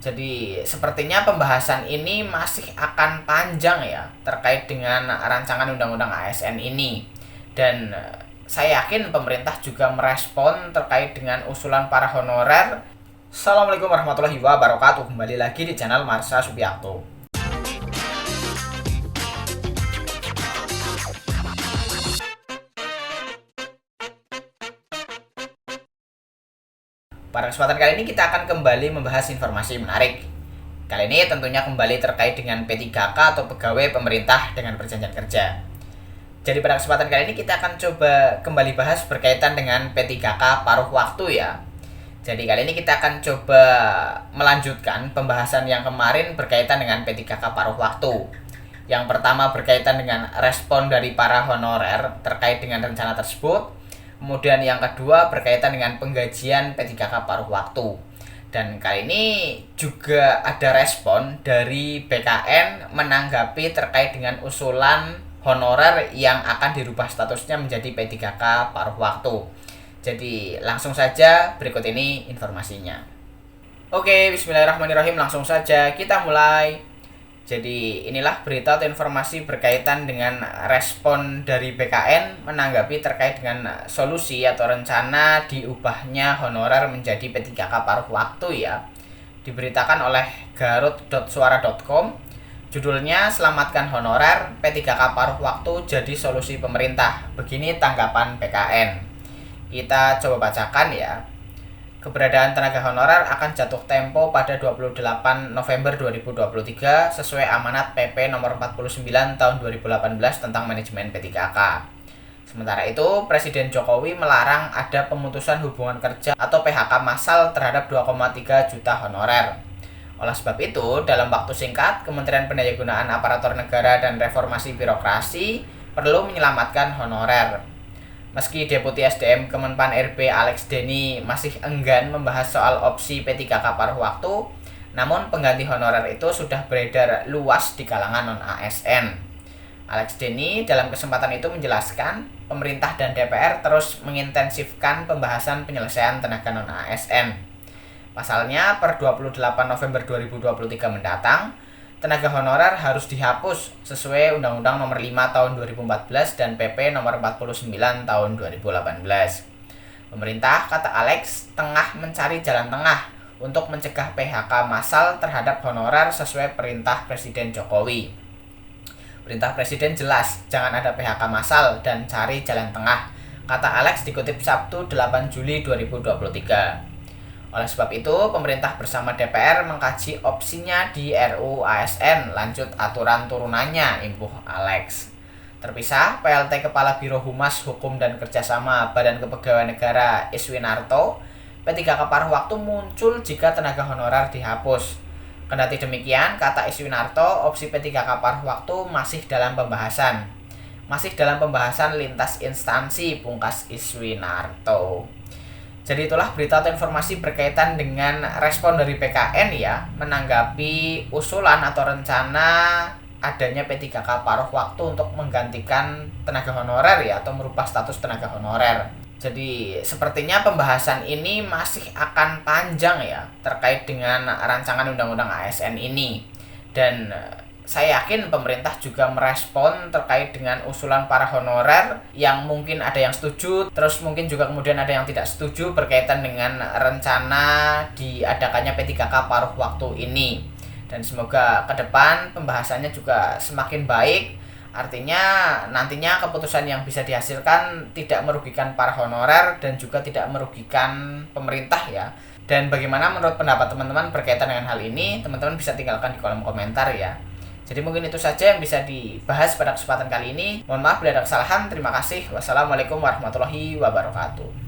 Jadi sepertinya pembahasan ini masih akan panjang ya terkait dengan rancangan undang-undang ASN ini. Dan saya yakin pemerintah juga merespon terkait dengan usulan para honorer. Assalamualaikum warahmatullahi wabarakatuh. Kembali lagi di channel Marsha Subiakto. Pada kesempatan kali ini kita akan kembali membahas informasi menarik. Kali ini tentunya kembali terkait dengan P3K atau pegawai pemerintah dengan perjanjian kerja. Jadi pada kesempatan kali ini kita akan coba kembali bahas berkaitan dengan P3K paruh waktu ya. Jadi kali ini kita akan coba melanjutkan pembahasan yang kemarin berkaitan dengan P3K paruh waktu. Yang pertama berkaitan dengan respon dari para honorer terkait dengan rencana tersebut. Kemudian yang kedua berkaitan dengan penggajian P3K paruh waktu. Dan kali ini juga ada respon dari BKN menanggapi terkait dengan usulan honorer yang akan dirubah statusnya menjadi P3K paruh waktu. Jadi langsung saja berikut ini informasinya. Oke, bismillahirrahmanirrahim, langsung saja kita mulai. Jadi inilah berita atau informasi berkaitan dengan respon dari BKN menanggapi terkait dengan solusi atau rencana diubahnya honorer menjadi P3K paruh waktu ya. Diberitakan oleh garut.suara.com. Judulnya Selamatkan Honorer, P3K paruh waktu jadi solusi pemerintah. Begini tanggapan BKN. Kita coba bacakan ya. Keberadaan tenaga honorer akan jatuh tempo pada 28 November 2023 sesuai amanat PP nomor 49 tahun 2018 tentang manajemen P3K. Sementara itu, Presiden Jokowi melarang ada pemutusan hubungan kerja atau PHK massal terhadap 2,3 juta honorer. Oleh sebab itu, dalam waktu singkat, Kementerian Pendayagunaan Aparatur Negara dan Reformasi Birokrasi perlu menyelamatkan honorer. Meski Deputi SDM Kemenpan RB Alex Denny masih enggan membahas soal opsi P3K paruh waktu, namun pengganti honorer itu sudah beredar luas di kalangan non-ASN. Alex Denny dalam kesempatan itu menjelaskan, pemerintah dan DPR terus mengintensifkan pembahasan penyelesaian tenaga non-ASN. Pasalnya, per 28 November 2023 mendatang, tenaga honorer harus dihapus sesuai Undang-Undang Nomor 5 Tahun 2014 dan PP Nomor 49 Tahun 2018. Pemerintah, kata Alex, tengah mencari jalan tengah untuk mencegah PHK massal terhadap honorer sesuai perintah Presiden Jokowi. Perintah Presiden jelas, jangan ada PHK massal dan cari jalan tengah, kata Alex dikutip Sabtu 8 Juli 2023. Oleh sebab itu, pemerintah bersama DPR mengkaji opsinya di RUU ASN lanjut aturan turunannya, imbuh Alex. Terpisah, PLT Kepala Biro Humas Hukum dan Kerjasama Badan Kepegawaian Negara Iswinarto, P3K paruh waktu muncul jika tenaga honorer dihapus. Kendati demikian, kata Iswinarto, opsi P3K paruh waktu masih dalam pembahasan. Masih dalam pembahasan lintas instansi, pungkas Iswinarto. Jadi itulah berita atau informasi berkaitan dengan respon dari PKN ya menanggapi usulan atau rencana adanya P3K paruh waktu untuk menggantikan tenaga honorer ya atau merubah status tenaga honorer. Jadi sepertinya pembahasan ini masih akan panjang ya terkait dengan rancangan undang-undang ASN ini. Dan saya yakin pemerintah juga merespon terkait dengan usulan para honorer yang mungkin ada yang setuju, terus mungkin juga kemudian ada yang tidak setuju berkaitan dengan rencana diadakannya P3K paruh waktu ini. Dan semoga ke depan pembahasannya juga semakin baik, artinya nantinya keputusan yang bisa dihasilkan tidak merugikan para honorer dan juga tidak merugikan pemerintah ya. Dan bagaimana menurut pendapat teman-teman berkaitan dengan hal ini, teman-teman bisa tinggalkan di kolom komentar ya. Jadi mungkin itu saja yang bisa dibahas pada kesempatan kali ini. Mohon maaf bila ada kesalahan. Terima kasih. Wassalamualaikum warahmatullahi wabarakatuh.